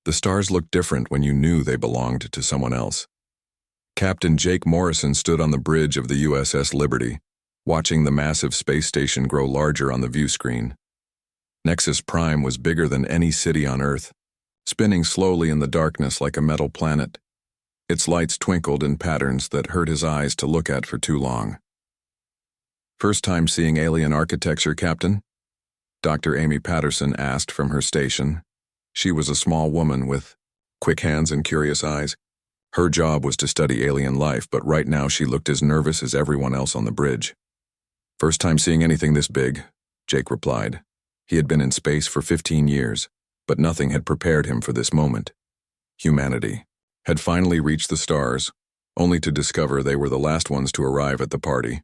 The stars looked different when you knew they belonged to someone else. Captain Jake Morrison stood on the bridge of the USS Liberty, watching the massive space station grow larger on the view screen. Nexus Prime was bigger than any city on Earth, spinning slowly in the darkness like a metal planet. Its lights twinkled in patterns that hurt his eyes to look at for too long. "First time seeing alien architecture, Captain?" Dr. Amy Patterson asked from her station. She was a small woman with quick hands and curious eyes. Her job was to study alien life, but right now she looked as nervous as everyone else on the bridge. "First time seeing anything this big," Jake replied. He had been in space for 15 years, but nothing had prepared him for this moment. Humanity had finally reached the stars, only to discover they were the last ones to arrive at the party.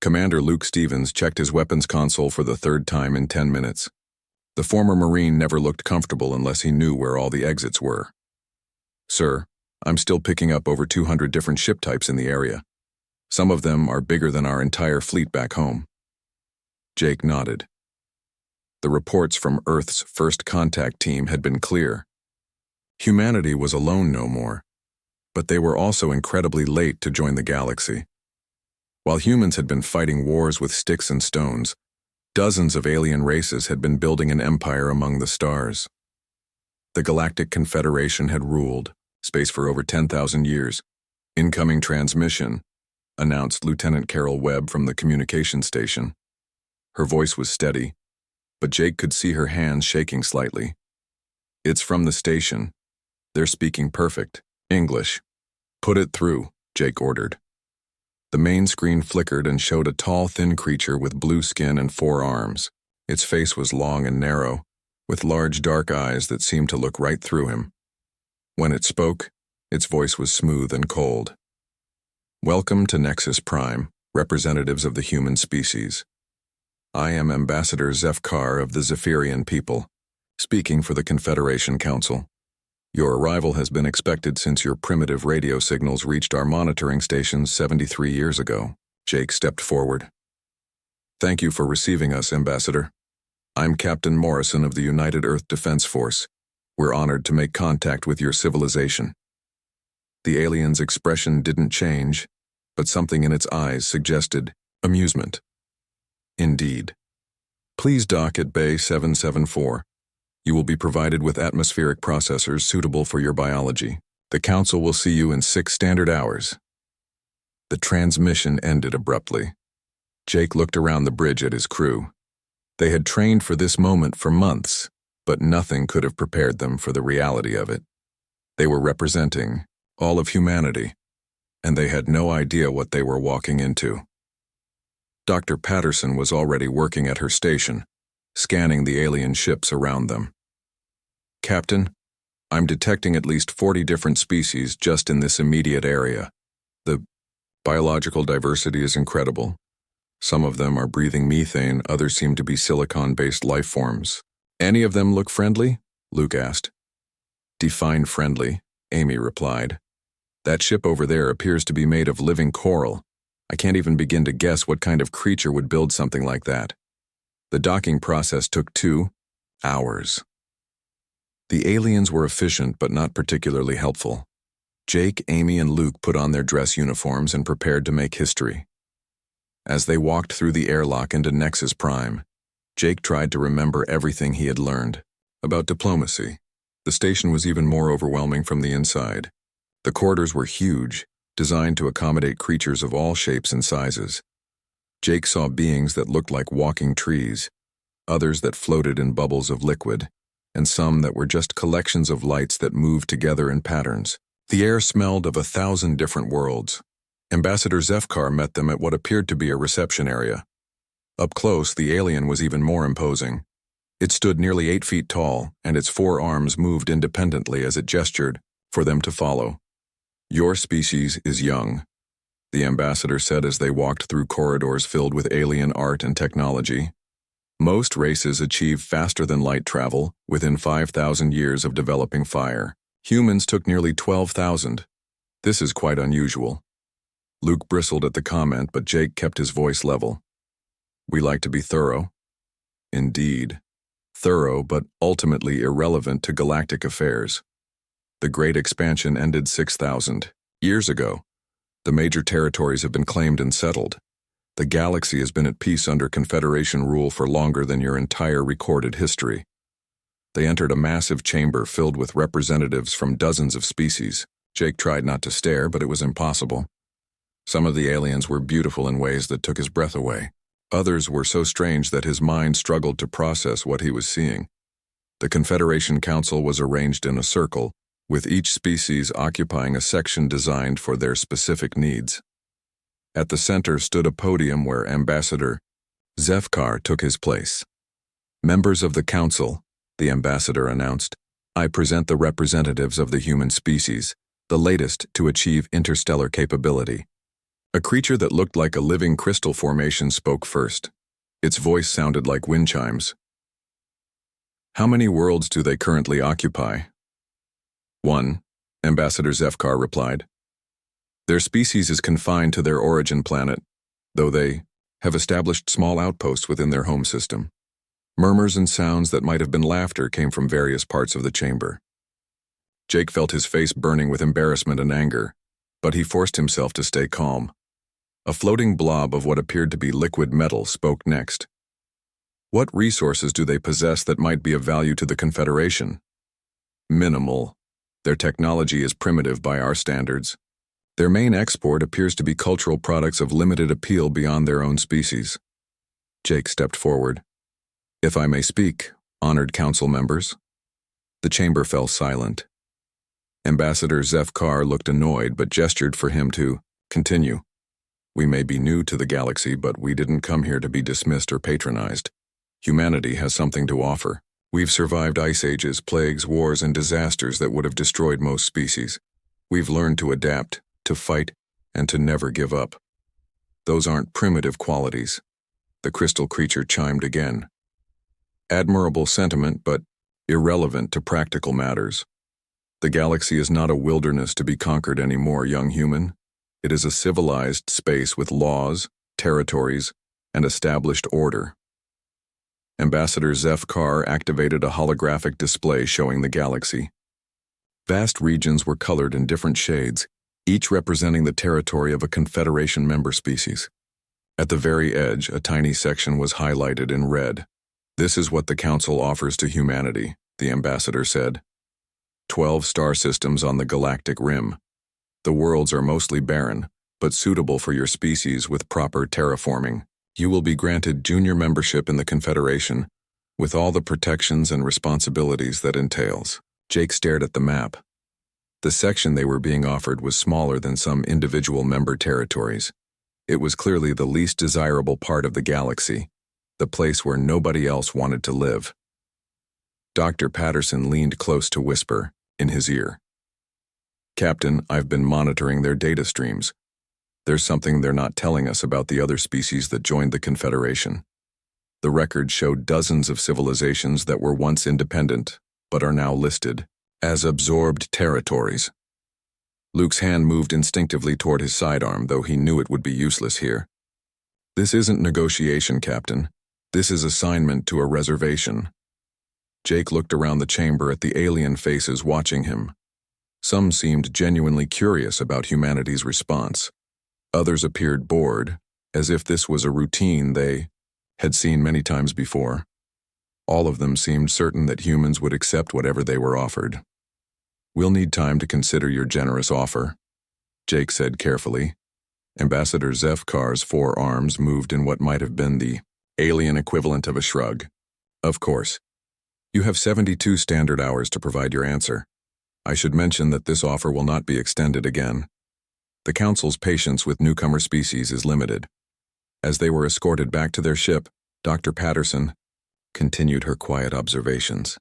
Commander Luke Stevens checked his weapons console for the third time in 10 minutes. The former Marine never looked comfortable unless he knew where all the exits were. "Sir, I'm still picking up over 200 different ship types in the area. Some of them are bigger than our entire fleet back home." Jake nodded. The reports from Earth's first contact team had been clear. Humanity was alone no more, but they were also incredibly late to join the galaxy. While humans had been fighting wars with sticks and stones, dozens of alien races had been building an empire among the stars. The Galactic Confederation had ruled space for over 10,000 years. "Incoming transmission," announced Lieutenant Carol Webb from the communication station. Her voice was steady, but Jake could see her hands shaking slightly. "It's from the station. They're speaking perfect English." "Put it through," Jake ordered. The main screen flickered and showed a tall, thin creature with blue skin and 4 arms. Its face was long and narrow, with large dark eyes that seemed to look right through him. When it spoke, its voice was smooth and cold. "Welcome to Nexus Prime, representatives of the human species. I am Ambassador Zefkar of the Zephyrian people, speaking for the Confederation Council. Your arrival has been expected since your primitive radio signals reached our monitoring stations 73 years ago." Jake stepped forward. "Thank you for receiving us, Ambassador. I'm Captain Morrison of the United Earth Defense Force. We're honored to make contact with your civilization." The alien's expression didn't change, but something in its eyes suggested amusement. "Indeed. Please dock at Bay 774. You will be provided with atmospheric processors suitable for your biology. The Council will see you in 6 standard hours." The transmission ended abruptly. Jake looked around the bridge at his crew. They had trained for this moment for months, but nothing could have prepared them for the reality of it. They were representing all of humanity, and they had no idea what they were walking into. Dr. Patterson was already working at her station, scanning the alien ships around them. "Captain, I'm detecting at least 40 different species just in this immediate area. The biological diversity is incredible. Some of them are breathing methane, others seem to be silicon-based life forms. Any of them look friendly?" Luke asked. "Define friendly," Amy replied. "That ship over there appears to be made of living coral. I can't even begin to guess what kind of creature would build something like that." The docking process took 2 hours. The aliens were efficient but not particularly helpful. Jake, Amy, and Luke put on their dress uniforms and prepared to make history. As they walked through the airlock into Nexus Prime, Jake tried to remember everything he had learned about diplomacy. The station was even more overwhelming from the inside. The corridors were huge, designed to accommodate creatures of all shapes and sizes. Jake saw beings that looked like walking trees, others that floated in bubbles of liquid, and some that were just collections of lights that moved together in patterns. The air smelled of 1,000 different worlds. Ambassador Zefkar met them at what appeared to be a reception area. Up close, the alien was even more imposing. It stood nearly 8 feet tall, and its 4 arms moved independently as it gestured for them to follow. "Your species is young," the ambassador said as they walked through corridors filled with alien art and technology. "Most races achieve faster than light travel within 5,000 years of developing fire. Humans took nearly 12,000. This is quite unusual." Luke bristled at the comment, but Jake kept his voice level. "We like to be thorough." "Indeed. thorough but ultimately irrelevant to galactic affairs. The Great Expansion ended 6,000 years ago. The major territories have been claimed and settled. The galaxy has been at peace under Confederation rule for longer than your entire recorded history. They entered a massive chamber filled with representatives from dozens of species. Jake tried not to stare, but it was impossible. Some of the aliens were beautiful in ways that took his breath away. Others were so strange that his mind struggled to process what he was seeing. The Confederation Council was arranged in a circle, with each species occupying a section designed for their specific needs. At the center stood a podium where Ambassador Zefkar took his place. "Members of the Council," the ambassador announced, "I present the representatives of the human species, the latest to achieve interstellar capability." A creature that looked like a living crystal formation spoke first. Its voice sounded like wind chimes. "How many worlds do they currently occupy?" "One," Ambassador Zefkar replied. "Their species is confined to their origin planet, though they have established small outposts within their home system." Murmurs and sounds that might have been laughter came from various parts of the chamber. Jake felt his face burning with embarrassment and anger, but he forced himself to stay calm. A floating blob of what appeared to be liquid metal spoke next. "What resources do they possess that might be of value to the Confederation?" "Minimal. Their technology is primitive by our standards. Their main export appears to be cultural products of limited appeal beyond their own species." Jake stepped forward. "If I may speak, honored council members." The chamber fell silent. Ambassador Zefkar looked annoyed but gestured for him to continue. "We may be new to the galaxy, but we didn't come here to be dismissed or patronized. Humanity has something to offer. We've survived ice ages, plagues, wars, and disasters that would have destroyed most species. We've learned to adapt, to fight, and to never give up. Those aren't primitive qualities." The crystal creature chimed again. "Admirable sentiment, but irrelevant to practical matters. The galaxy is not a wilderness to be conquered anymore, young human. It is a civilized space with laws, territories, and established order." Ambassador Zefkar activated a holographic display showing the galaxy. Vast regions were colored in different shades, each representing the territory of a Confederation member species. At the very edge, a tiny section was highlighted in red. "This is what the Council offers to humanity," the ambassador said. 12 star systems on the galactic rim. The worlds are mostly barren, but suitable for your species with proper terraforming. You will be granted junior membership in the Confederation, with all the protections and responsibilities that entails. Jake stared at the map. The section they were being offered was smaller than some individual member territories. It was clearly the least desirable part of the galaxy, the place where nobody else wanted to live. Dr. Patterson leaned close to whisper in his ear. "Captain, I've been monitoring their data streams. There's something they're not telling us about the other species that joined the Confederation. The records showed dozens of civilizations that were once independent, but are now listed as absorbed territories." Luke's hand moved instinctively toward his sidearm, though he knew it would be useless here. "This isn't negotiation, Captain. This is assignment to a reservation." Jake looked around the chamber at the alien faces watching him. Some seemed genuinely curious about humanity's response. Others appeared bored, as if this was a routine they had seen many times before. All of them seemed certain that humans would accept whatever they were offered. "We'll need time to consider your generous offer," Jake said carefully. Ambassador Zefkar's forearms moved in what might have been the alien equivalent of a shrug. "Of course. You have 72 standard hours to provide your answer. I should mention that this offer will not be extended again. The Council's patience with newcomer species is limited." As they were escorted back to their ship, Dr. Patterson continued her quiet observations.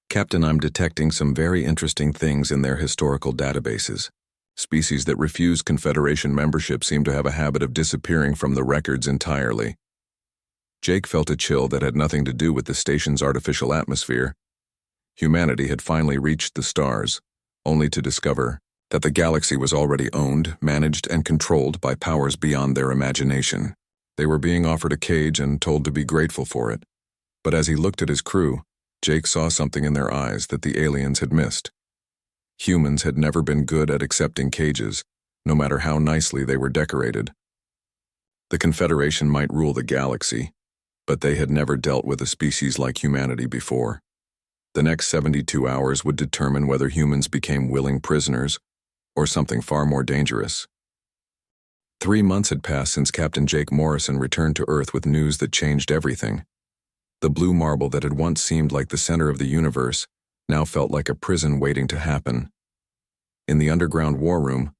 "Captain, I'm detecting some very interesting things in their historical databases. Species that refuse Confederation membership seem to have a habit of disappearing from the records entirely." Jake felt a chill that had nothing to do with the station's artificial atmosphere. Humanity had finally reached the stars, only to discover that the galaxy was already owned, managed, and controlled by powers beyond their imagination. They were being offered a cage and told to be grateful for it. But as he looked at his crew, Jake saw something in their eyes that the aliens had missed. Humans had never been good at accepting cages, no matter how nicely they were decorated. The Confederation might rule the galaxy, but they had never dealt with a species like humanity before. The next 72 hours would determine whether humans became willing prisoners or something far more dangerous. 3 months had passed since Captain Jake Morrison returned to Earth with news that changed everything. The blue marble that had once seemed like the center of the universe now felt like a prison waiting to happen. In the underground war room,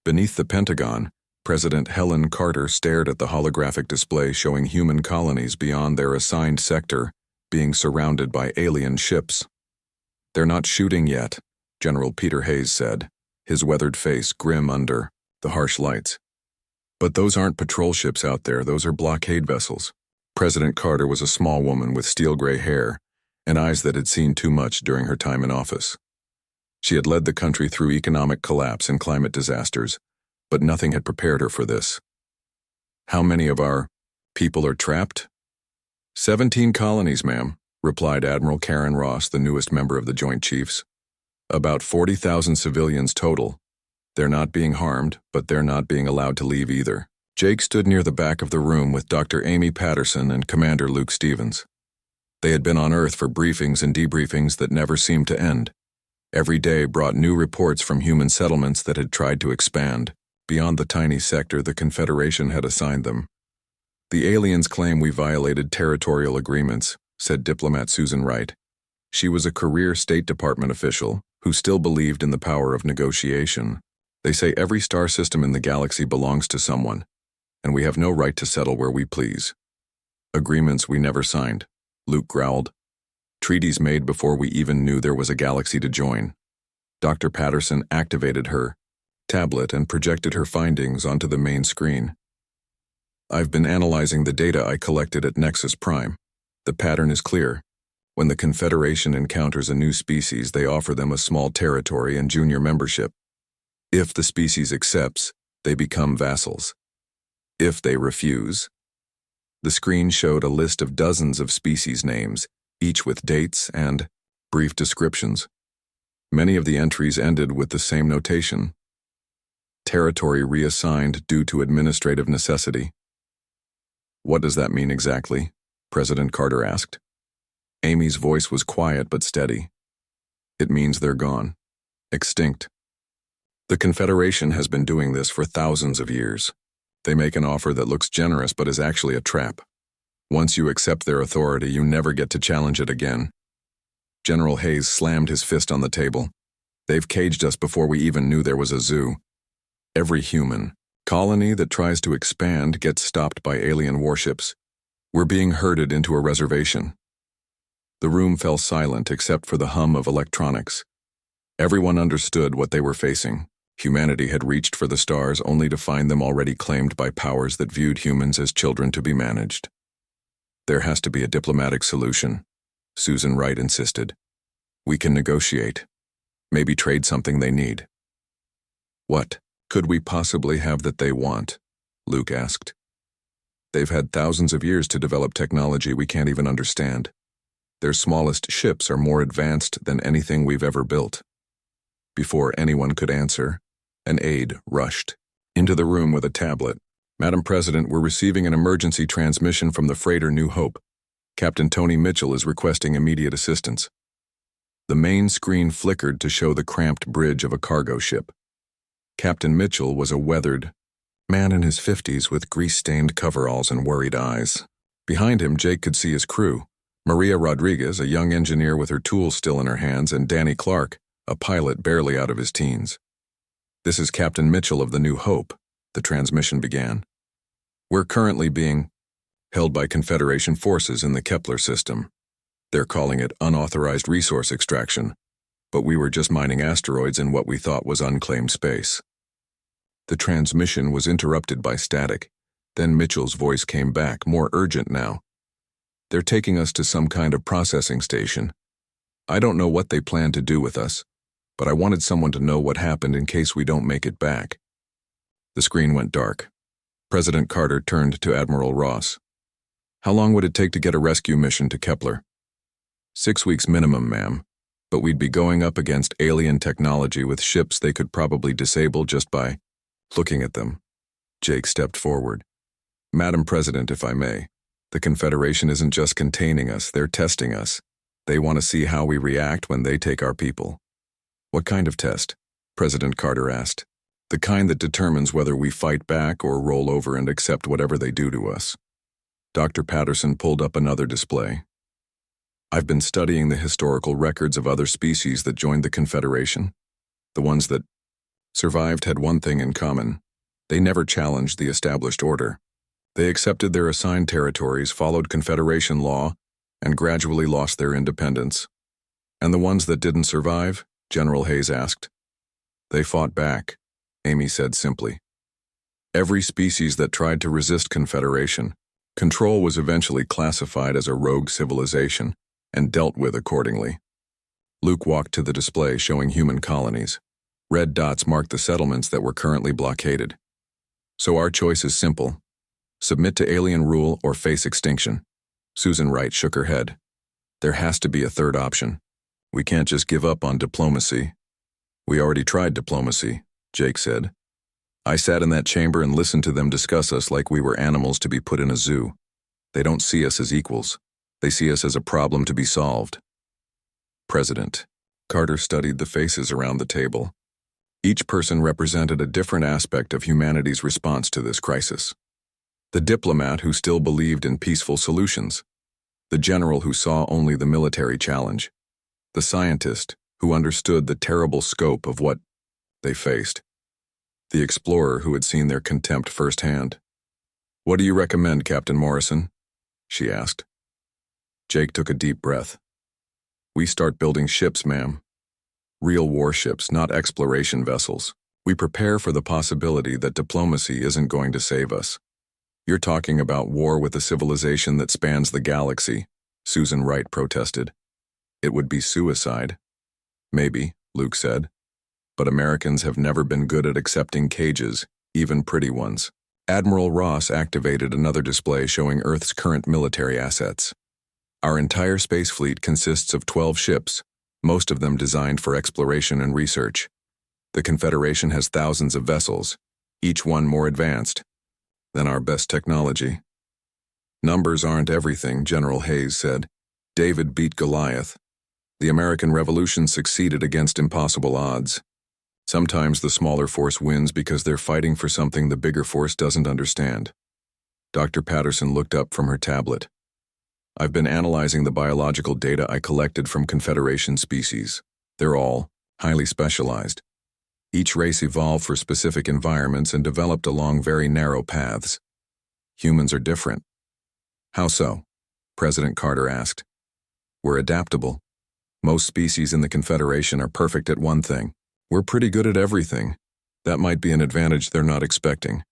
beneath the Pentagon, President Helen Carter stared at the holographic display showing human colonies beyond their assigned sector being surrounded by alien ships. "They're not shooting yet," General Peter Hayes said, his weathered face grim under the harsh lights. "But those aren't patrol ships out there, those are blockade vessels." President Carter was a small woman with steel-gray hair and eyes that had seen too much during her time in office. She had led the country through economic collapse and climate disasters, but nothing had prepared her for this. "How many of our people are trapped?" 17 colonies, ma'am," replied Admiral Karen Ross, the newest member of the Joint Chiefs. "About 40,000 civilians total. They're not being harmed, but they're not being allowed to leave either." Jake stood near the back of the room with Dr. Amy Patterson and Commander Luke Stevens. They had been on Earth for briefings and debriefings that never seemed to end. Every day brought new reports from human settlements that had tried to expand beyond the tiny sector the Confederation had assigned them. "The aliens claim we violated territorial agreements," said diplomat Susan Wright. She was a career State Department official who still believed in the power of negotiation. "They say every star system in the galaxy belongs to someone, and we have no right to settle where we please." "Agreements we never signed," Luke growled. "Treaties made before we even knew there was a galaxy to join." Dr. Patterson activated her tablet and projected her findings onto the main screen. "I've been analyzing the data I collected at Nexus Prime. The pattern is clear. When the Confederation encounters a new species, they offer them a small territory and junior membership. If the species accepts, they become vassals. If they refuse..." The screen showed a list of dozens of species names, each with dates and brief descriptions. Many of the entries ended with the same notation: "Territory reassigned due to administrative necessity." "What does that mean exactly?" President Carter asked. Amy's voice was quiet but steady. "It means they're gone. Extinct. The Confederation has been doing this for thousands of years. They make an offer that looks generous but is actually a trap. Once you accept their authority, you never get to challenge it again." General Hayes slammed his fist on the table. "They've caged us before we even knew there was a zoo. Every human colony that tries to expand gets stopped by alien warships. We're being herded into a reservation." The room fell silent except for the hum of electronics. Everyone understood what they were facing. Humanity had reached for the stars only to find them already claimed by powers that viewed humans as children to be managed. "There has to be a diplomatic solution," Susan Wright insisted. "We can negotiate. Maybe trade something they need." "What could we possibly have that they want?" Luke asked. "They've had thousands of years to develop technology we can't even understand. Their smallest ships are more advanced than anything we've ever built." Before anyone could answer, an aide rushed into the room with a tablet. "Madam President, we're receiving an emergency transmission from the freighter New Hope. Captain Tony Mitchell is requesting immediate assistance." The main screen flickered to show the cramped bridge of a cargo ship. Captain Mitchell was a weathered man in his 50s with grease-stained coveralls and worried eyes. Behind him, Jake could see his crew: Maria Rodriguez, a young engineer with her tools still in her hands, and Danny Clark, a pilot barely out of his teens. "This is Captain Mitchell of the New Hope," the transmission began. "We're currently being held by Confederation forces in the Kepler system. They're calling it unauthorized resource extraction, but we were just mining asteroids in what we thought was unclaimed space." The transmission was interrupted by static. Then Mitchell's voice came back, more urgent now. "They're taking us to some kind of processing station. I don't know what they plan to do with us, but I wanted someone to know what happened in case we don't make it back." The screen went dark. President Carter turned to Admiral Ross. How long would it take to get a rescue mission to Kepler? 6 weeks minimum, ma'am. But we'd be going up against alien technology with ships they could probably disable just by looking at them. Jake stepped forward. Madam President, if I may, the Confederation isn't just containing us, they're testing us. They want to see how we react when they take our people. What kind of test? President Carter asked. The kind that determines whether we fight back or roll over and accept whatever they do to us. Dr. Patterson pulled up another display. I've been studying the historical records of other species that joined the Confederation. The ones that survived had one thing in common. They never challenged the established order. They accepted their assigned territories, followed Confederation law, and gradually lost their independence. And the ones that didn't survive? General Hayes asked. They fought back, Amy said simply. Every species that tried to resist Confederation, control was eventually classified as a rogue civilization and dealt with accordingly. Luke walked to the display showing human colonies. Red dots marked the settlements that were currently blockaded. So our choice is simple. Submit to alien rule or face extinction. Susan Wright shook her head. There has to be a third option. We can't just give up on diplomacy. We already tried diplomacy, Jake said. I sat in that chamber and listened to them discuss us like we were animals to be put in a zoo. They don't see us as equals. They see us as a problem to be solved. President. Carter studied the faces around the table. Each person represented a different aspect of humanity's response to this crisis. The diplomat who still believed in peaceful solutions. The general who saw only the military challenge. The scientist who understood the terrible scope of what they faced. The explorer who had seen their contempt firsthand. What do you recommend, Captain Morrison? She asked. Jake took a deep breath. We start building ships, ma'am. Real warships, not exploration vessels. We prepare for the possibility that diplomacy isn't going to save us. You're talking about war with a civilization that spans the galaxy, Susan Wright protested. It would be suicide. Maybe, Luke said. But Americans have never been good at accepting cages, even pretty ones. Admiral Ross activated another display showing Earth's current military assets. Our entire space fleet consists of 12 ships, most of them designed for exploration and research. The Confederation has thousands of vessels, each one more advanced than our best technology. Numbers aren't everything, General Hayes said. David beat Goliath. The American Revolution succeeded against impossible odds. Sometimes the smaller force wins because they're fighting for something the bigger force doesn't understand. Dr. Patterson looked up from her tablet. I've been analyzing the biological data I collected from Confederation species. They're all highly specialized. Each race evolved for specific environments and developed along very narrow paths. Humans are different. How so? President Carter asked. We're adaptable. Most species in the Confederation are perfect at one thing. We're pretty good at everything. That might be an advantage they're not expecting.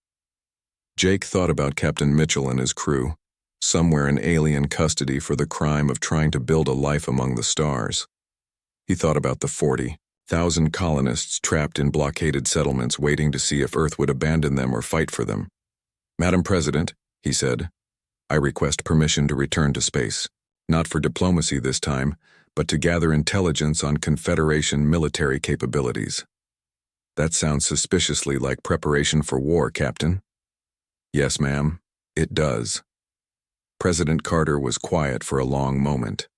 Jake thought about Captain Mitchell and his crew, somewhere in alien custody for the crime of trying to build a life among the stars. He thought about the 40,000 colonists trapped in blockaded settlements waiting to see if Earth would abandon them or fight for them. Madam President, he said, I request permission to return to space. Not for diplomacy this time, but to gather intelligence on Confederation military capabilities. That sounds suspiciously like preparation for war, Captain. Yes, ma'am, it does. President Carter was quiet for a long moment.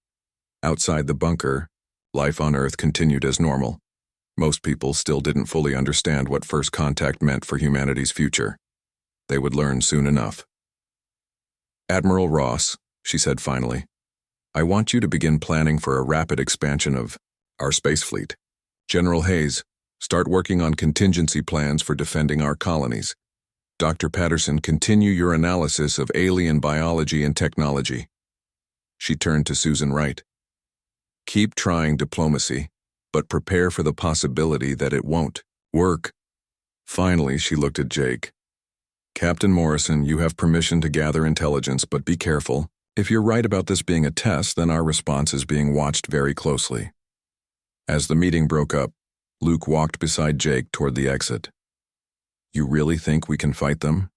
Outside the bunker, life on Earth continued as normal. Most people still didn't fully understand what first contact meant for humanity's future. They would learn soon enough. Admiral Ross, she said finally, I want you to begin planning for a rapid expansion of our space fleet. General Hayes, start working on contingency plans for defending our colonies. Dr. Patterson, continue your analysis of alien biology and technology. She turned to Susan Wright. Keep trying diplomacy, but prepare for the possibility that it won't work. Finally, she looked at Jake. Captain Morrison, you have permission to gather intelligence, but be careful. If you're right about this being a test, then our response is being watched very closely. As the meeting broke up, Luke walked beside Jake toward the exit. You really think we can fight them?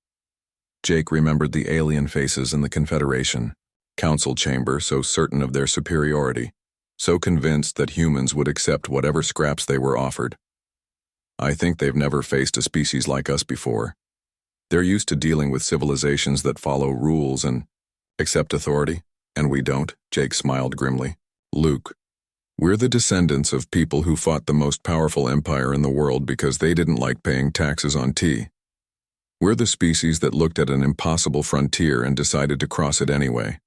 Jake remembered the alien faces in the Confederation Council chamber, so certain of their superiority, so convinced that humans would accept whatever scraps they were offered. I think they've never faced a species like us before. They're used to dealing with civilizations that follow rules and accept authority, and we don't, Jake smiled grimly. Luke, we're the descendants of people who fought the most powerful empire in the world because they didn't like paying taxes on tea. We're the species that looked at an impossible frontier and decided to cross it anyway.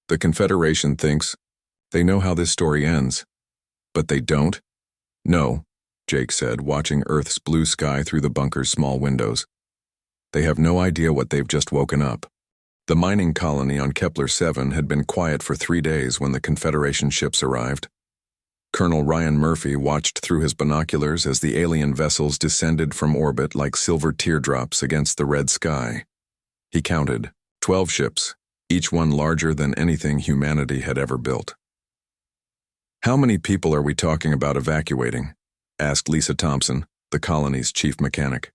The Confederation thinks they know how this story ends, but they don't. No, Jake said, watching Earth's blue sky through the bunker's small windows. They have no idea what they've just woken up. The mining colony on Kepler 7 had been quiet for 3 days when the Confederation ships arrived. Colonel Ryan Murphy watched through his binoculars as the alien vessels descended from orbit like silver teardrops against the red sky. He counted 12 ships, each one larger than anything humanity had ever built. How many people are we talking about evacuating? Asked Lisa Thompson, the colony's chief mechanic.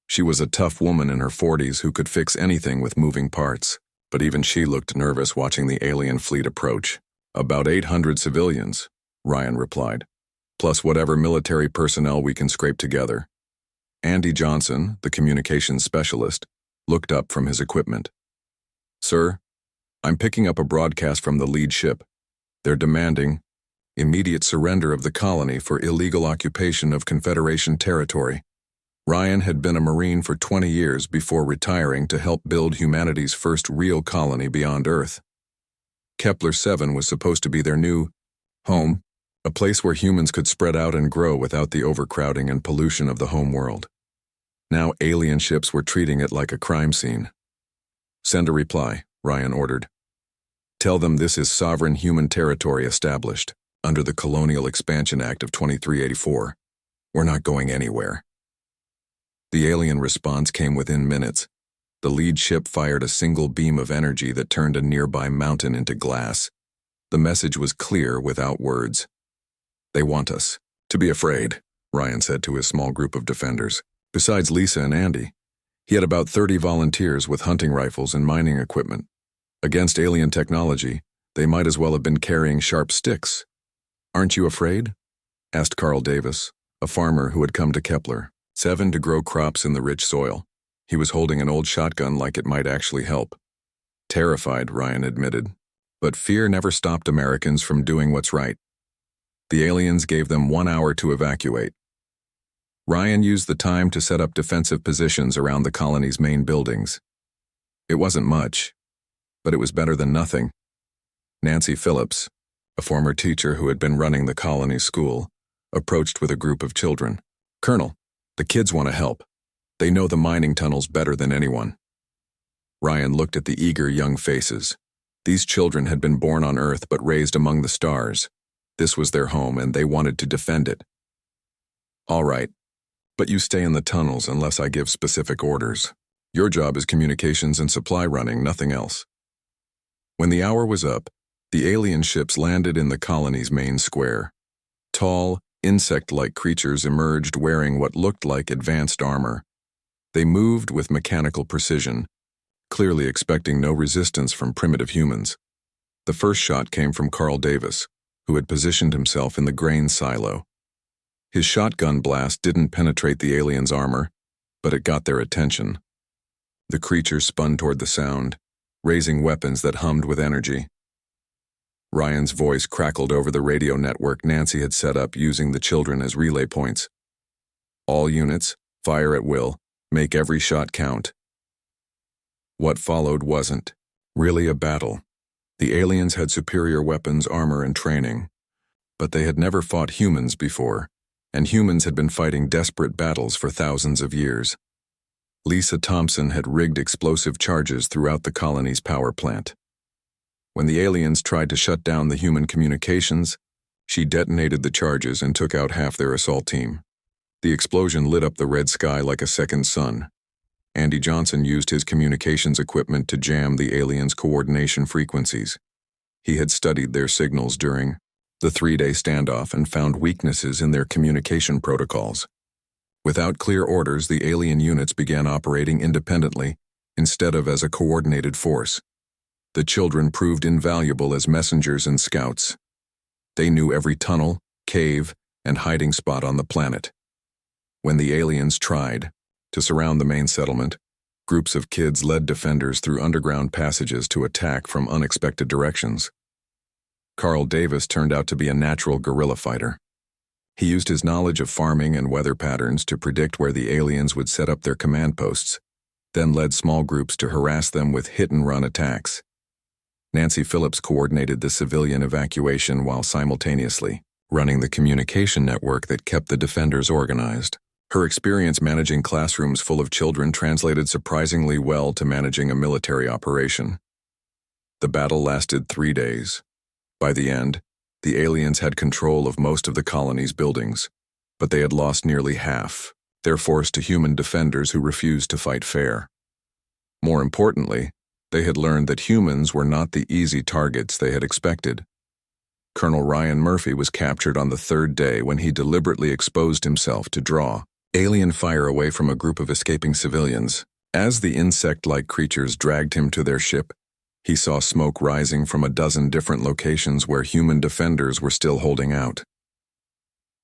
She was a tough woman in her 40s who could fix anything with moving parts, but even she looked nervous watching the alien fleet approach. About 800 civilians, Ryan replied, plus whatever military personnel we can scrape together. Andy Johnson, the communications specialist, looked up from his equipment. Sir, I'm picking up a broadcast from the lead ship. They're demanding immediate surrender of the colony for illegal occupation of Confederation territory. Ryan had been a Marine for 20 years before retiring to help build humanity's first real colony beyond Earth. Kepler 7 was supposed to be their new home, a place where humans could spread out and grow without the overcrowding and pollution of the home world. Now alien ships were treating it like a crime scene. Send a reply, Ryan ordered. Tell them this is sovereign human territory established under the Colonial Expansion Act of 2384. We're not going anywhere. The alien response came within minutes. The lead ship fired a single beam of energy that turned a nearby mountain into glass. The message was clear without words. They want us to be afraid, Ryan said to his small group of defenders. Besides Lisa and Andy, he had about 30 volunteers with hunting rifles and mining equipment. Against alien technology, they might as well have been carrying sharp sticks. Aren't you afraid? Asked Carl Davis, a farmer who had come to Kepler 7 to grow crops in the rich soil. He was holding an old shotgun like it might actually help. Terrified, Ryan admitted. But fear never stopped Americans from doing what's right. The aliens gave them 1 hour to evacuate. Ryan used the time to set up defensive positions around the colony's main buildings. It wasn't much, but it was better than nothing. Nancy Phillips, a former teacher who had been running the colony's school, approached with a group of children. Colonel, the kids want to help. They know the mining tunnels better than anyone. Ryan looked at the eager young faces. These children had been born on Earth but raised among the stars. This was their home and they wanted to defend it. All right, but you stay in the tunnels unless I give specific orders. Your job is communications and supply running, nothing else. When the hour was up, the alien ships landed in the colony's main square. Tall, insect-like creatures emerged wearing what looked like advanced armor. They moved with mechanical precision, clearly expecting no resistance from primitive humans. The first shot came from Carl Davis, who had positioned himself in the grain silo. His shotgun blast didn't penetrate the aliens' armor, but it got their attention. The creatures spun toward the sound, raising weapons that hummed with energy. Ryan's voice crackled over the radio network Nancy had set up using the children as relay points. All units, fire at will, make every shot count. What followed wasn't really a battle. The aliens had superior weapons, armor, and training, but they had never fought humans before, and humans had been fighting desperate battles for thousands of years. Lisa Thompson had rigged explosive charges throughout the colony's power plant. When the aliens tried to shut down the human communications, she detonated the charges and took out half their assault team. The explosion lit up the red sky like a second sun. Andy Johnson used his communications equipment to jam the aliens' coordination frequencies. He had studied their signals during the 3-day standoff and found weaknesses in their communication protocols. Without clear orders, the alien units began operating independently, instead of as a coordinated force. The children proved invaluable as messengers and scouts. They knew every tunnel, cave, and hiding spot on the planet. When the aliens tried to surround the main settlement, groups of kids led defenders through underground passages to attack from unexpected directions. Carl Davis turned out to be a natural guerrilla fighter. He used his knowledge of farming and weather patterns to predict where the aliens would set up their command posts, then led small groups to harass them with hit-and-run attacks. Nancy Phillips coordinated the civilian evacuation while simultaneously running the communication network that kept the defenders organized. Her experience managing classrooms full of children translated surprisingly well to managing a military operation. The battle lasted 3 days. By the end, the aliens had control of most of the colony's buildings, but they had lost nearly half, their force to human defenders who refused to fight fair. More importantly, they had learned that humans were not the easy targets they had expected. Colonel Ryan Murphy was captured on the 3rd day when he deliberately exposed himself to draw alien fire away from a group of escaping civilians. As the insect-like creatures dragged him to their ship, he saw smoke rising from a dozen different locations where human defenders were still holding out.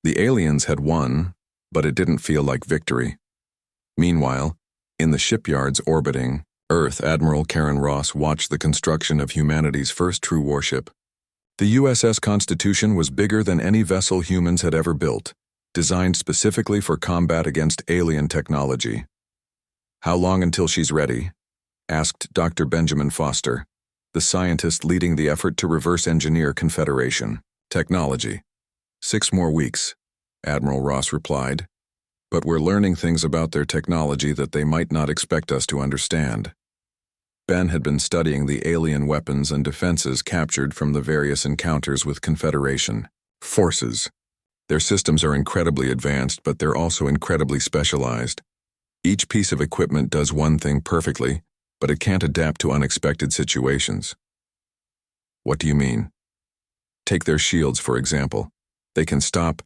The aliens had won, but it didn't feel like victory. Meanwhile, in the shipyards orbiting Earth, Admiral Karen Ross watched the construction of humanity's first true warship. The USS Constitution was bigger than any vessel humans had ever built, designed specifically for combat against alien technology. "How long until she's ready?" asked Dr. Benjamin Foster, the scientist leading the effort to reverse engineer Confederation technology. "6 more weeks," Admiral Ross replied. "But we're learning things about their technology that they might not expect us to understand." Ben had been studying the alien weapons and defenses captured from the various encounters with Confederation forces. Their systems are incredibly advanced, but they're also incredibly specialized. Each piece of equipment does one thing perfectly, but it can't adapt to unexpected situations. "What do you mean?" "Take their shields, for example. They can stop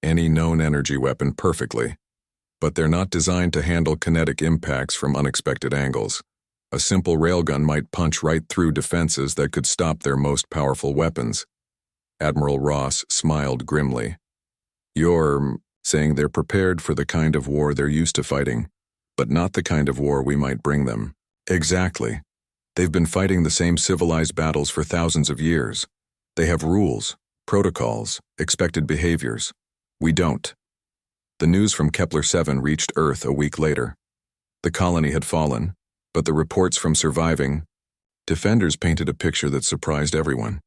any known energy weapon perfectly, but they're not designed to handle kinetic impacts from unexpected angles. A simple railgun might punch right through defenses that could stop their most powerful weapons." Admiral Ross smiled grimly. "You're saying they're prepared for the kind of war they're used to fighting, but not the kind of war we might bring them." "Exactly. They've been fighting the same civilized battles for thousands of years. They have rules, protocols, expected behaviors. We don't." The news from Kepler-7 reached Earth a week later. The colony had fallen, but the reports from surviving defenders painted a picture that surprised everyone.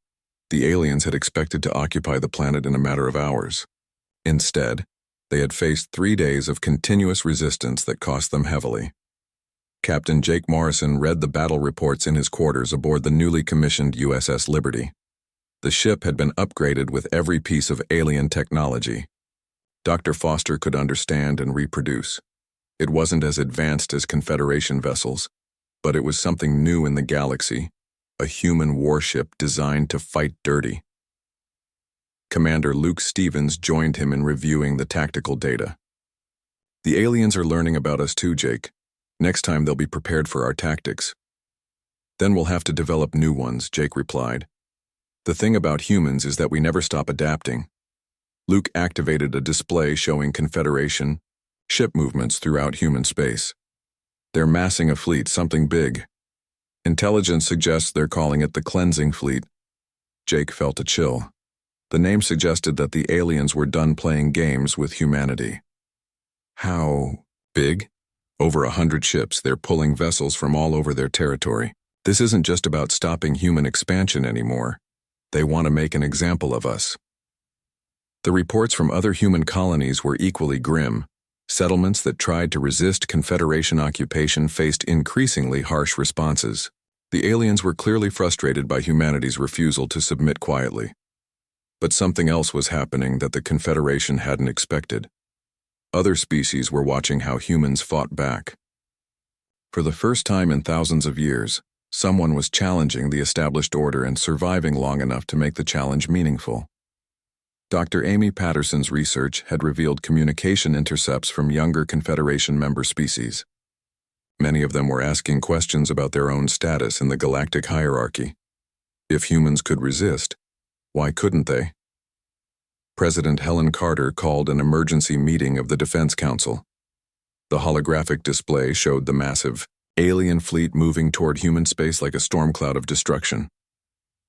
The aliens had expected to occupy the planet in a matter of hours. Instead, they had faced 3 days of continuous resistance that cost them heavily. Captain Jake Morrison read the battle reports in his quarters aboard the newly commissioned USS Liberty. The ship had been upgraded with every piece of alien technology. Dr. Foster could understand and reproduce. It wasn't as advanced as Confederation vessels, but it was something new in the galaxy, a human warship designed to fight dirty. Commander Luke Stevens joined him in reviewing the tactical data. "The aliens are learning about us too, Jake. Next time they'll be prepared for our tactics." "Then we'll have to develop new ones," Jake replied. "The thing about humans is that we never stop adapting." Luke activated a display showing Confederation ship movements throughout human space. "They're massing a fleet, something big. Intelligence suggests they're calling it the Cleansing Fleet." Jake felt a chill. The name suggested that the aliens were done playing games with humanity. "How big?" "Over 100 ships. They're pulling vessels from all over their territory. This isn't just about stopping human expansion anymore. They want to make an example of us." The reports from other human colonies were equally grim. Settlements that tried to resist Confederation occupation faced increasingly harsh responses. The aliens were clearly frustrated by humanity's refusal to submit quietly. But something else was happening that the Confederation hadn't expected. Other species were watching how humans fought back. For the first time in thousands of years, someone was challenging the established order and surviving long enough to make the challenge meaningful. Dr. Amy Patterson's research had revealed communication intercepts from younger Confederation member species. Many of them were asking questions about their own status in the galactic hierarchy. If humans could resist, why couldn't they? President Helen Carter called an emergency meeting of the Defense Council. The holographic display showed the massive alien fleet moving toward human space like a storm cloud of destruction.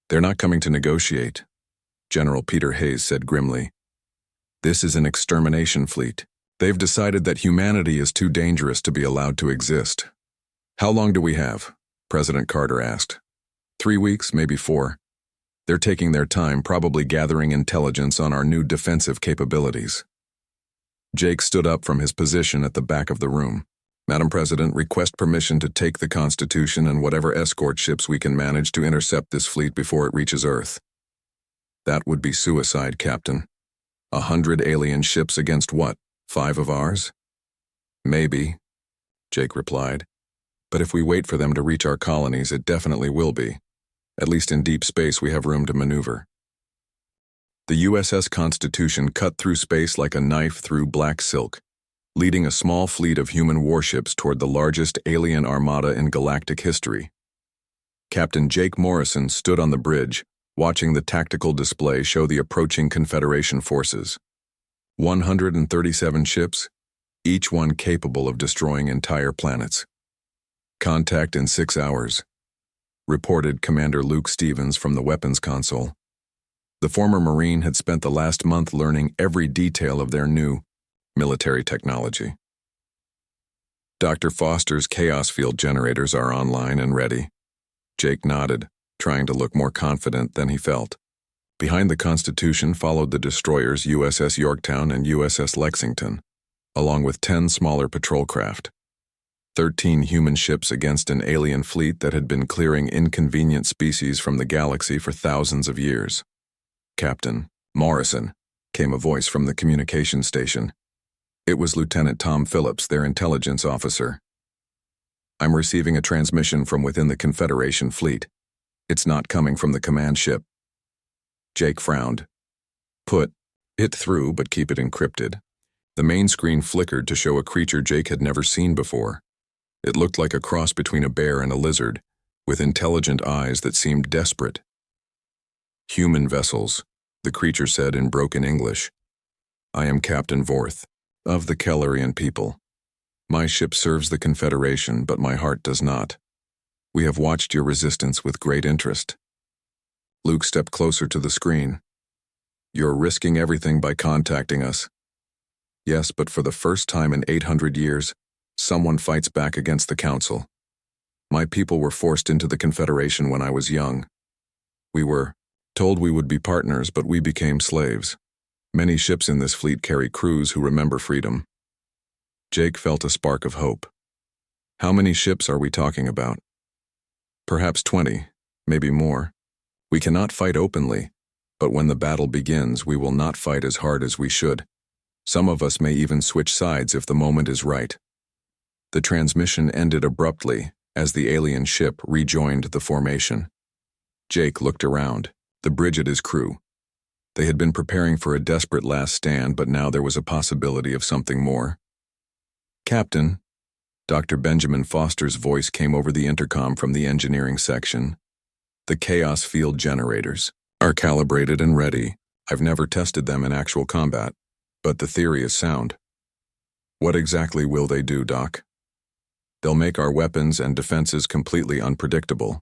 "They're not coming to negotiate," General Peter Hayes said grimly. "This is an extermination fleet. They've decided that humanity is too dangerous to be allowed to exist." "How long do we have?" President Carter asked. 3 weeks, maybe 4. They're taking their time, probably gathering intelligence on our new defensive capabilities. Jake stood up from his position at the back of the room. "Madam President, request permission to take the Constitution and whatever escort ships we can manage to intercept this fleet before it reaches Earth." "That would be suicide, Captain. 100 alien ships against what, 5 of ours?" "Maybe," Jake replied. "But if we wait for them to reach our colonies, it definitely will be. At least in deep space we have room to maneuver." The USS Constitution cut through space like a knife through black silk, leading a small fleet of human warships toward the largest alien armada in galactic history. Captain Jake Morrison stood on the bridge, watching the tactical display show the approaching Confederation forces. 137 ships, each one capable of destroying entire planets. "Contact in 6 hours," reported Commander Luke Stevens from the weapons console. The former Marine had spent the last month learning every detail of their new military technology. "Dr. Foster's chaos field generators are online and ready." Jake nodded, trying to look more confident than he felt. Behind the Constitution followed the destroyers USS Yorktown and USS Lexington, along with 10 smaller patrol craft. 13 human ships against an alien fleet that had been clearing inconvenient species from the galaxy for thousands of years. "Captain Morrison," came a voice from the communication station. It was Lieutenant Tom Phillips, their intelligence officer. "I'm receiving a transmission from within the Confederation fleet. It's not coming from the command ship." Jake frowned. "Put it through, but keep it encrypted." The main screen flickered to show a creature Jake had never seen before. It looked like a cross between a bear and a lizard, with intelligent eyes that seemed desperate. "Human vessels," the creature said in broken English. "I am Captain Vorth, of the Kellerian people. My ship serves the Confederation, but my heart does not. We have watched your resistance with great interest." Luke stepped closer to the screen. "You're risking everything by contacting us." "Yes, but for the first time in 800 years, someone fights back against the Council. My people were forced into the Confederation when I was young. We were told we would be partners, but we became slaves. Many ships in this fleet carry crews who remember freedom." Jake felt a spark of hope. "How many ships are we talking about?" "Perhaps 20, maybe more. We cannot fight openly, but when the battle begins, we will not fight as hard as we should. Some of us may even switch sides if the moment is right." The transmission ended abruptly as the alien ship rejoined the formation. Jake looked around, the bridge at his crew. They had been preparing for a desperate last stand, but now there was a possibility of something more. "Captain," Dr. Benjamin Foster's voice came over the intercom from the engineering section. "The chaos field generators are calibrated and ready. I've never tested them in actual combat, but the theory is sound." "What exactly will they do, Doc?" "They'll make our weapons and defenses completely unpredictable.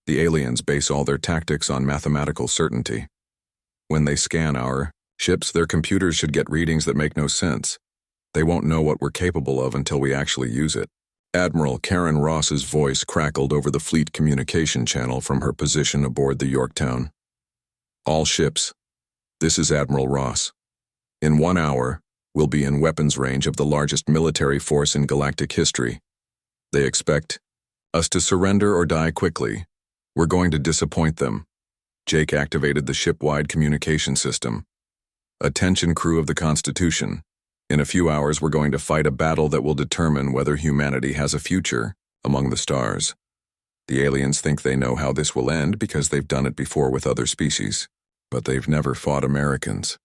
The aliens base all their tactics on mathematical certainty. When they scan our ships, their computers should get readings that make no sense. They won't know what we're capable of until we actually use it." Admiral Karen Ross's voice crackled over the fleet communication channel from her position aboard the Yorktown. "All ships, this is Admiral Ross. In 1 hour, we'll be in weapons range of the largest military force in galactic history. They expect us to surrender or die quickly. We're going to disappoint them." Jake activated the ship-wide communication system. "Attention, crew of the Constitution. In a few hours, we're going to fight a battle that will determine whether humanity has a future among the stars. The aliens think they know how this will end because they've done it before with other species, but they've never fought Americans."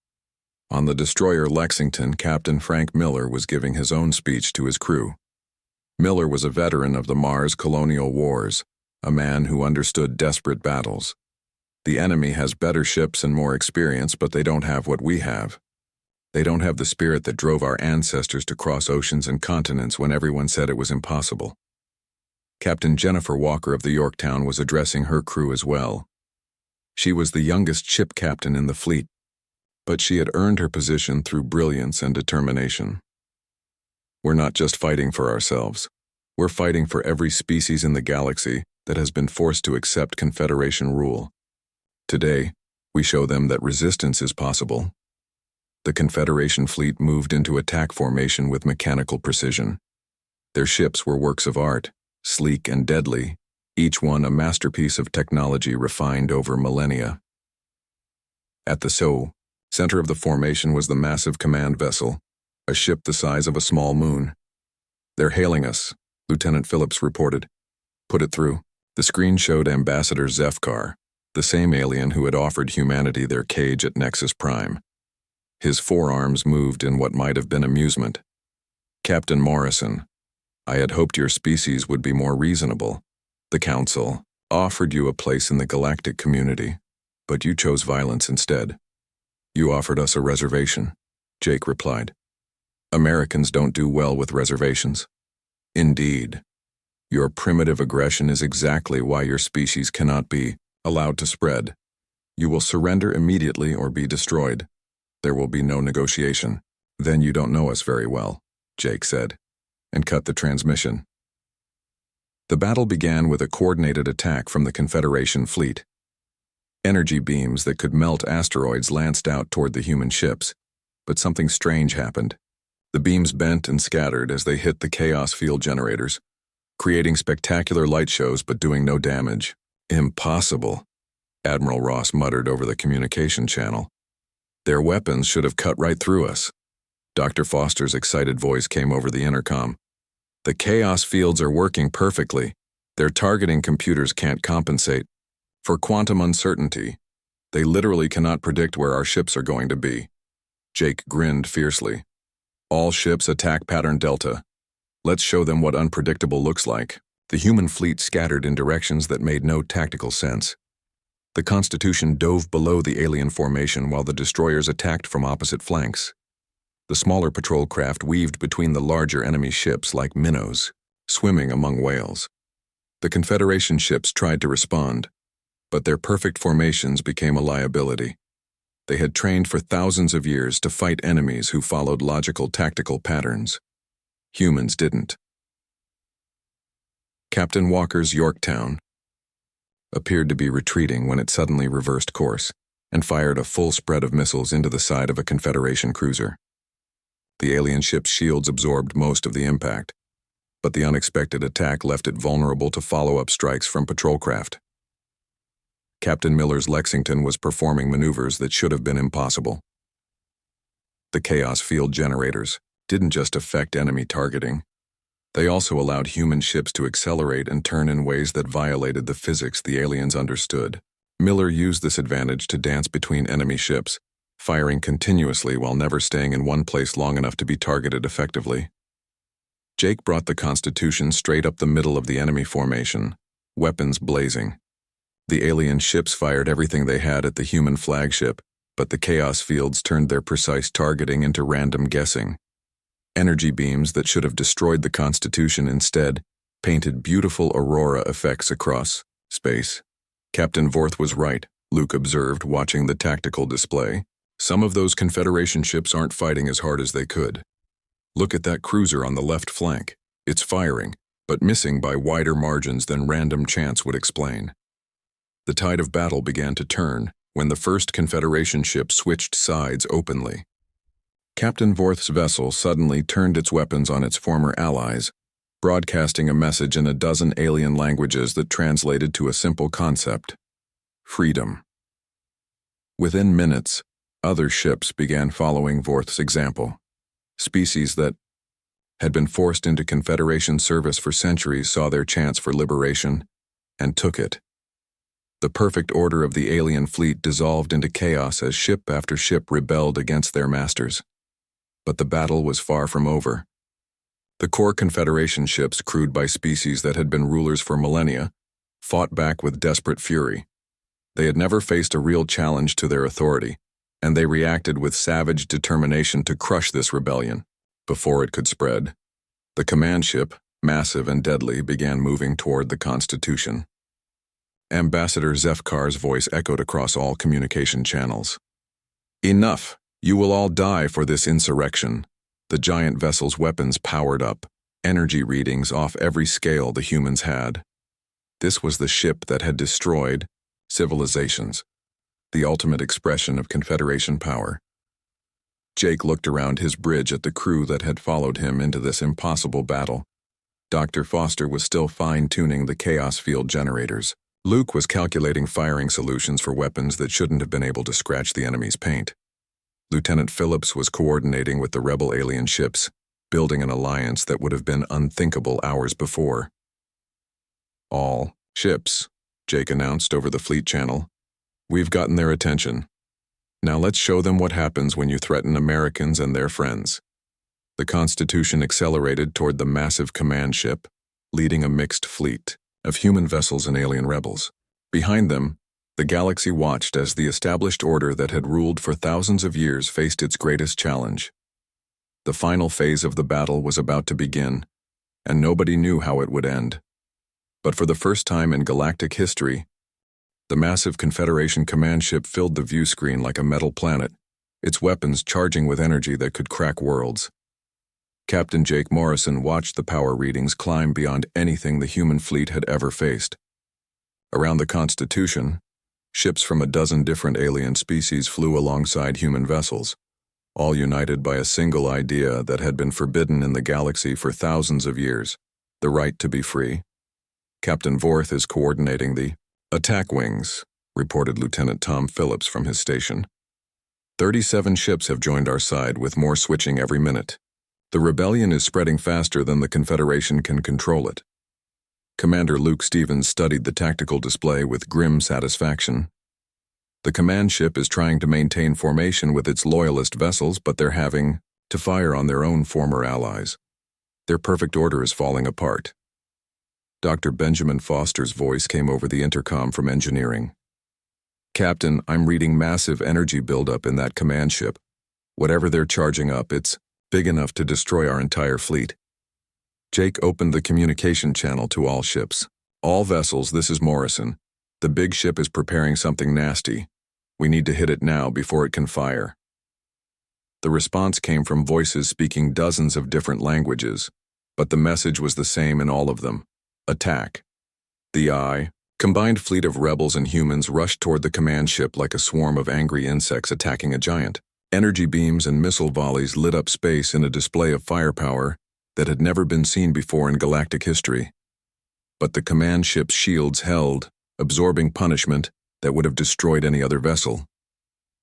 On the destroyer Lexington, Captain Frank Miller was giving his own speech to his crew. Miller was a veteran of the Mars colonial wars, a man who understood desperate battles. The enemy has better ships and more experience, but they don't have what we have. They don't have the spirit that drove our ancestors to cross oceans and continents when everyone said it was impossible. Captain Jennifer Walker of the Yorktown was addressing her crew as well. She was the youngest ship captain in the fleet, but she had earned her position through brilliance and determination. We're not just fighting for ourselves. We're fighting for every species in the galaxy that has been forced to accept Confederation rule. Today, we show them that resistance is possible. The Confederation fleet moved into attack formation with mechanical precision. Their ships were works of art, sleek and deadly, each one a masterpiece of technology refined over millennia. At the center of the formation was the massive command vessel, a ship the size of a small moon. "They're hailing us," Lieutenant Phillips reported. "Put it through." The screen showed Ambassador Zefkar, the same alien who had offered humanity their cage at Nexus Prime. His forearms moved in what might have been amusement. "Captain Morrison, I had hoped your species would be more reasonable. The Council offered you a place in the galactic community, but you chose violence instead. You offered us a reservation," Jake replied. "Americans don't do well with reservations." "Indeed. Your primitive aggression is exactly why your species cannot be allowed to spread. You will surrender immediately or be destroyed. There will be no negotiation." "Then you don't know us very well," Jake said, and cut the transmission. The battle began with a coordinated attack from the Confederation fleet. Energy beams that could melt asteroids lanced out toward the human ships, but something strange happened. The beams bent and scattered as they hit the chaos field generators, creating spectacular light shows but doing no damage. "Impossible," Admiral Ross muttered over the communication channel. "Their weapons should have cut right through us." Dr. Foster's excited voice came over the intercom. "The chaos fields are working perfectly. Their targeting computers can't compensate for quantum uncertainty. They literally cannot predict where our ships are going to be." Jake grinned fiercely. "All ships attack pattern Delta. Let's show them what unpredictable looks like." The human fleet scattered in directions that made no tactical sense. The Constitution dove below the alien formation while the destroyers attacked from opposite flanks. The smaller patrol craft weaved between the larger enemy ships like minnows, swimming among whales. The Confederation ships tried to respond, but their perfect formations became a liability. They had trained for thousands of years to fight enemies who followed logical tactical patterns. Humans didn't. Captain Walker's Yorktown appeared to be retreating when it suddenly reversed course and fired a full spread of missiles into the side of a Confederation cruiser. The alien ship's shields absorbed most of the impact, but the unexpected attack left it vulnerable to follow-up strikes from patrol craft. Captain Miller's Lexington was performing maneuvers that should have been impossible. The chaos field generators didn't just affect enemy targeting. They also allowed human ships to accelerate and turn in ways that violated the physics the aliens understood. Miller used this advantage to dance between enemy ships, firing continuously while never staying in one place long enough to be targeted effectively. Jake brought the Constitution straight up the middle of the enemy formation, weapons blazing. The alien ships fired everything they had at the human flagship, but the chaos fields turned their precise targeting into random guessing. Energy beams that should have destroyed the Constitution instead painted beautiful aurora effects across space. Captain Vorth was right, Luke observed, watching the tactical display. "Some of those Confederation ships aren't fighting as hard as they could. Look at that cruiser on the left flank. It's firing, but missing by wider margins than random chance would explain." The tide of battle began to turn when the first Confederation ship switched sides openly. Captain Vorth's vessel suddenly turned its weapons on its former allies, broadcasting a message in a dozen alien languages that translated to a simple concept: freedom. Within minutes, other ships began following Vorth's example. Species that had been forced into Confederation service for centuries saw their chance for liberation and took it. The perfect order of the alien fleet dissolved into chaos as ship after ship rebelled against their masters. But the battle was far from over. The core Confederation ships, crewed by species that had been rulers for millennia, fought back with desperate fury. They had never faced a real challenge to their authority, and they reacted with savage determination to crush this rebellion. Before it could spread, the command ship, massive and deadly, began moving toward the Constitution. Ambassador Zefkar's voice echoed across all communication channels. "Enough! You will all die for this insurrection." The giant vessel's weapons powered up, energy readings off every scale the humans had. This was the ship that had destroyed civilizations, the ultimate expression of Confederation power. Jake looked around his bridge at the crew that had followed him into this impossible battle. Dr. Foster was still fine-tuning the chaos field generators. Luke was calculating firing solutions for weapons that shouldn't have been able to scratch the enemy's paint. Lieutenant Phillips was coordinating with the rebel alien ships, building an alliance that would have been unthinkable hours before. "All ships," Jake announced over the fleet channel. "We've gotten their attention. Now let's show them what happens when you threaten Americans and their friends." The Constitution accelerated toward the massive command ship, leading a mixed fleet of human vessels and alien rebels. Behind them, the galaxy watched as the established order that had ruled for thousands of years faced its greatest challenge. The final phase of the battle was about to begin, and nobody knew how it would end. But for the first time in galactic history, the massive Confederation command ship filled the view screen like a metal planet, its weapons charging with energy that could crack worlds. Captain Jake Morrison watched the power readings climb beyond anything the human fleet had ever faced. Around the Constitution, ships from a dozen different alien species flew alongside human vessels, all united by a single idea that had been forbidden in the galaxy for thousands of years: the right to be free. "Captain Vorth is coordinating the attack wings," reported Lieutenant Tom Phillips from his station. 37 ships have joined our side, with more switching every minute. The rebellion is spreading faster than the Confederation can control it. Commander Luke Stevens studied the tactical display with grim satisfaction. The command ship is trying to maintain formation with its loyalist vessels, but they're having to fire on their own former allies. Their perfect order is falling apart. Dr. Benjamin Foster's voice came over the intercom from engineering. "Captain, I'm reading massive energy buildup in that command ship. Whatever they're charging up, it's big enough to destroy our entire fleet." Jake opened the communication channel to all ships. "All vessels, this is Morrison. The big ship is preparing something nasty. We need to hit it now before it can fire." The response came from voices speaking dozens of different languages, but the message was the same in all of them: attack. The combined fleet of rebels and humans rushed toward the command ship like a swarm of angry insects attacking a giant. Energy beams and missile volleys lit up space in a display of firepower that had never been seen before in galactic history. But the command ship's shields held, absorbing punishment that would have destroyed any other vessel.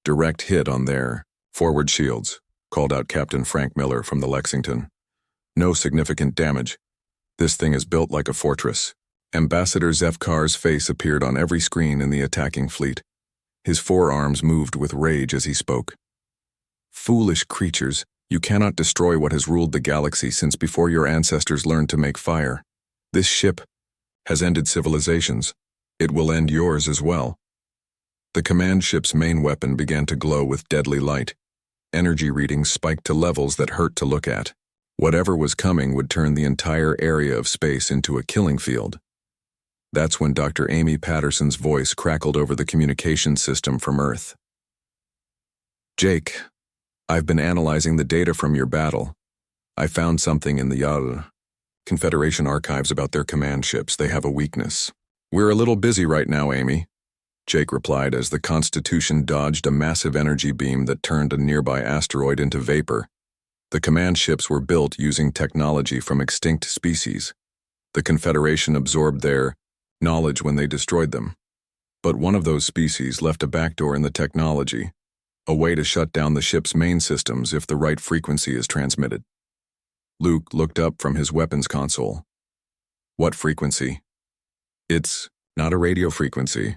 "Direct hit on their forward shields," called out Captain Frank Miller from the Lexington. "No significant damage. This thing is built like a fortress." Ambassador Zefkar's face appeared on every screen in the attacking fleet. His forearms moved with rage as he spoke. "Foolish creatures, you cannot destroy what has ruled the galaxy since before your ancestors learned to make fire. This ship has ended civilizations. It will end yours as well." The command ship's main weapon began to glow with deadly light. Energy readings spiked to levels that hurt to look at. Whatever was coming would turn the entire area of space into a killing field. That's when Dr. Amy Patterson's voice crackled over the communication system from Earth. "Jake, I've been analyzing the data from your battle. I found something in the Confederation archives about their command ships. They have a weakness." "We're a little busy right now, Amy," Jake replied as the Constitution dodged a massive energy beam that turned a nearby asteroid into vapor. The command ships were built using technology from extinct species. The Confederation absorbed their knowledge when they destroyed them. But one of those species left a backdoor in the technology, a way to shut down the ship's main systems if the right frequency is transmitted. Luke looked up from his weapons console. "What frequency?" "It's not a radio frequency.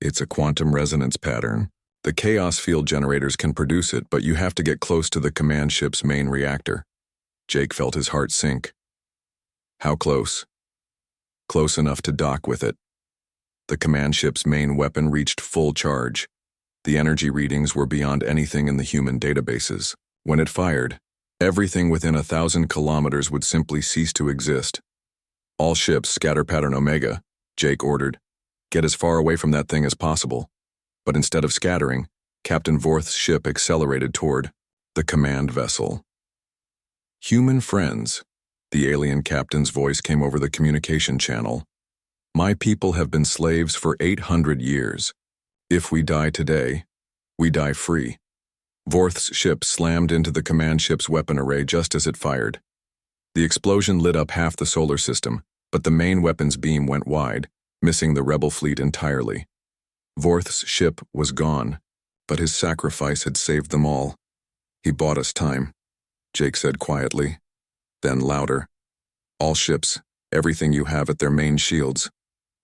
It's a quantum resonance pattern. The chaos field generators can produce it, but you have to get close to the command ship's main reactor." Jake felt his heart sink. How close? Close enough to dock with it. The command ship's main weapon reached full charge. The energy readings were beyond anything in the human databases. When it fired, everything within 1,000 kilometers would simply cease to exist. All ships scatter pattern Omega, Jake ordered. Get as far away from that thing as possible. But instead of scattering, Captain Vorth's ship accelerated toward the command vessel. Human friends, the alien captain's voice came over the communication channel. My people have been slaves for 800 years. If we die today, we die free. Vorth's ship slammed into the command ship's weapon array just as it fired. The explosion lit up half the solar system, but the main weapon's beam went wide, missing the rebel fleet entirely. Vorth's ship was gone, but his sacrifice had saved them all. He bought us time, Jake said quietly, then louder. All ships, everything you have at their main shields.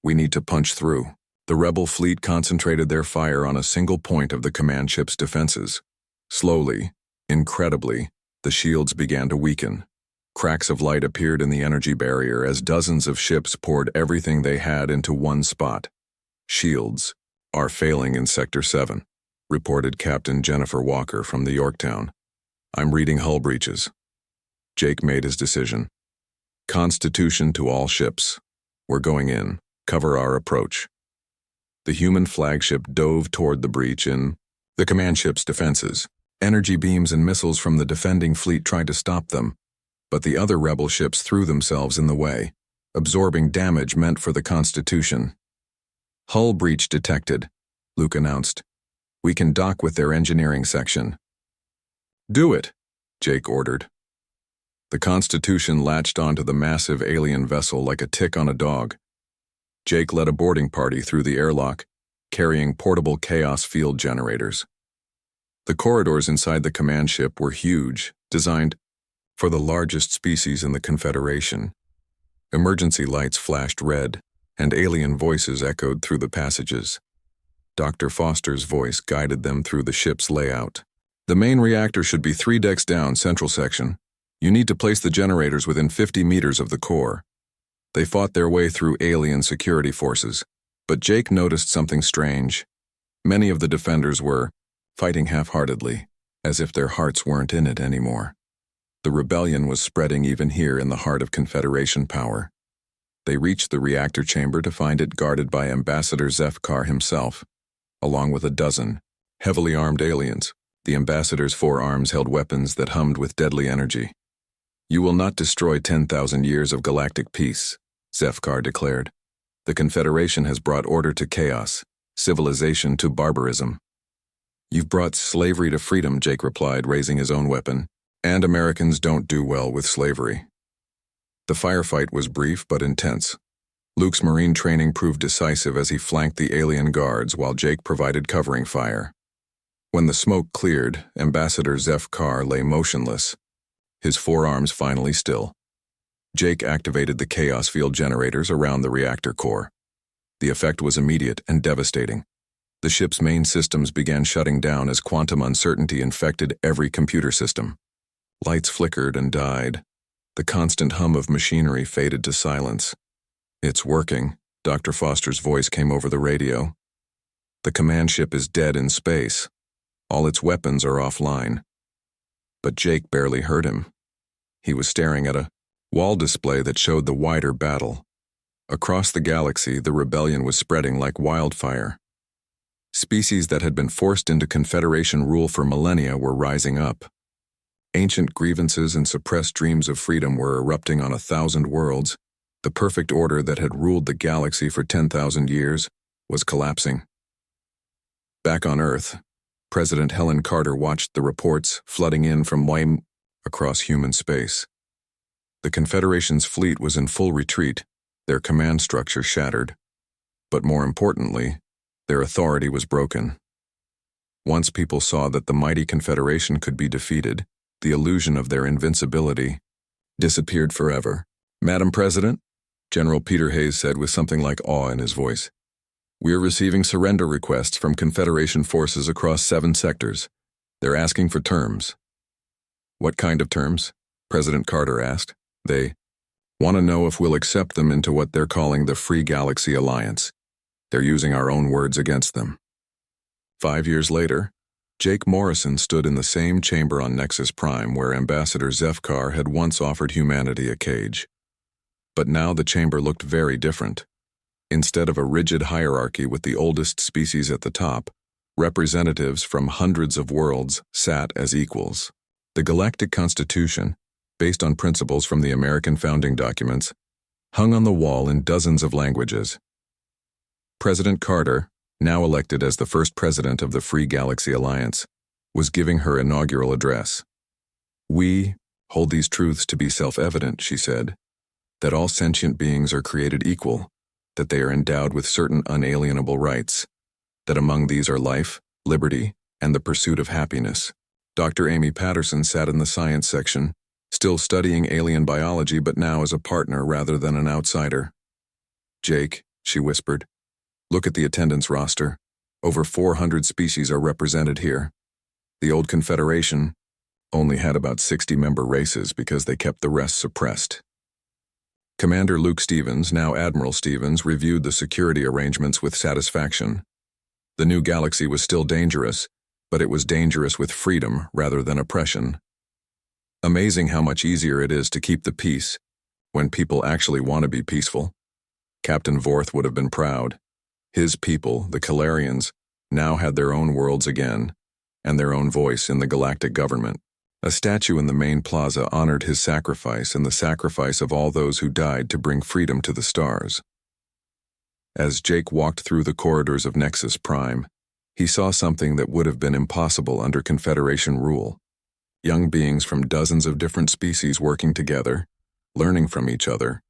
We need to punch through. The rebel fleet concentrated their fire on a single point of the command ship's defenses. Slowly, incredibly, the shields began to weaken. Cracks of light appeared in the energy barrier as dozens of ships poured everything they had into one spot. Shields are failing in Sector 7, reported Captain Jennifer Walker from the Yorktown. I'm reading hull breaches. Jake made his decision. Constitution to all ships. We're going in. Cover our approach. The human flagship dove toward the breach in the command ship's defenses. Energy beams and missiles from the defending fleet tried to stop them, but the other rebel ships threw themselves in the way, absorbing damage meant for the Constitution. Hull breach detected, Luke announced. We can dock with their engineering section. Do it, Jake ordered. The Constitution latched onto the massive alien vessel like a tick on a dog. Jake led a boarding party through the airlock, carrying portable chaos field generators. The corridors inside the command ship were huge, designed for the largest species in the Confederation. Emergency lights flashed red, and alien voices echoed through the passages. Dr. Foster's voice guided them through the ship's layout. The main reactor should be 3 decks down, central section. You need to place the generators within 50 meters of the core. They fought their way through alien security forces, but Jake noticed something strange. Many of the defenders were fighting half-heartedly, as if their hearts weren't in it anymore. The rebellion was spreading even here in the heart of Confederation power. They reached the reactor chamber to find it guarded by Ambassador Zefkar himself, along with a dozen heavily armed aliens. The ambassador's forearms held weapons that hummed with deadly energy. You will not destroy 10,000 years of galactic peace, Zefkar declared. The Confederation has brought order to chaos, civilization to barbarism. You've brought slavery to freedom, Jake replied, raising his own weapon. And Americans don't do well with slavery. The firefight was brief but intense. Luke's Marine training proved decisive as he flanked the alien guards while Jake provided covering fire. When the smoke cleared, Ambassador Zefkar lay motionless, his forearms finally still. Jake activated the chaos field generators around the reactor core. The effect was immediate and devastating. The ship's main systems began shutting down as quantum uncertainty infected every computer system. Lights flickered and died. The constant hum of machinery faded to silence. It's working, Dr. Foster's voice came over the radio. The command ship is dead in space. All its weapons are offline. But Jake barely heard him. He was staring at a wall display that showed the wider battle. Across the galaxy, the rebellion was spreading like wildfire. Species that had been forced into Confederation rule for millennia were rising up. Ancient grievances and suppressed dreams of freedom were erupting on 1,000 worlds. The perfect order that had ruled the galaxy for 10,000 years was collapsing. Back on Earth, President Helen Carter watched the reports flooding in from across human space. The Confederation's fleet was in full retreat, their command structure shattered. But more importantly, their authority was broken. Once people saw that the mighty Confederation could be defeated, the illusion of their invincibility disappeared forever. Madam President, General Peter Hayes said with something like awe in his voice, we're receiving surrender requests from Confederation forces across 7 sectors. They're asking for terms. What kind of terms? President Carter asked. Want to know if we'll accept them into what they're calling the Free Galaxy Alliance. They're using our own words against them. 5 years later, Jake Morrison stood in the same chamber on Nexus Prime where Ambassador Zefkar had once offered humanity a cage. But now the chamber looked very different. Instead of a rigid hierarchy with the oldest species at the top, representatives from hundreds of worlds sat as equals. The Galactic Constitution, based on principles from the American founding documents, hung on the wall in dozens of languages. President Carter, now elected as the first president of the Free Galaxy Alliance, was giving her inaugural address. "We hold these truths to be self-evident," she said, "that all sentient beings are created equal, that they are endowed with certain unalienable rights, that among these are life, liberty, and the pursuit of happiness." Dr. Amy Patterson sat in the science section, still studying alien biology but now as a partner rather than an outsider. "Jake," she whispered, "look at the attendance roster. Over 400 species are represented here. The old Confederation only had about 60 member races because they kept the rest suppressed." Commander Luke Stevens, now Admiral Stevens, reviewed the security arrangements with satisfaction. The new galaxy was still dangerous, but it was dangerous with freedom rather than oppression. Amazing how much easier it is to keep the peace when people actually want to be peaceful. Captain Vorth would have been proud. His people, the Calarians, now had their own worlds again, and their own voice in the galactic government. A statue in the main plaza honored his sacrifice and the sacrifice of all those who died to bring freedom to the stars. As Jake walked through the corridors of Nexus Prime, he saw something that would have been impossible under Confederation rule. Young beings from dozens of different species working together, learning from each other,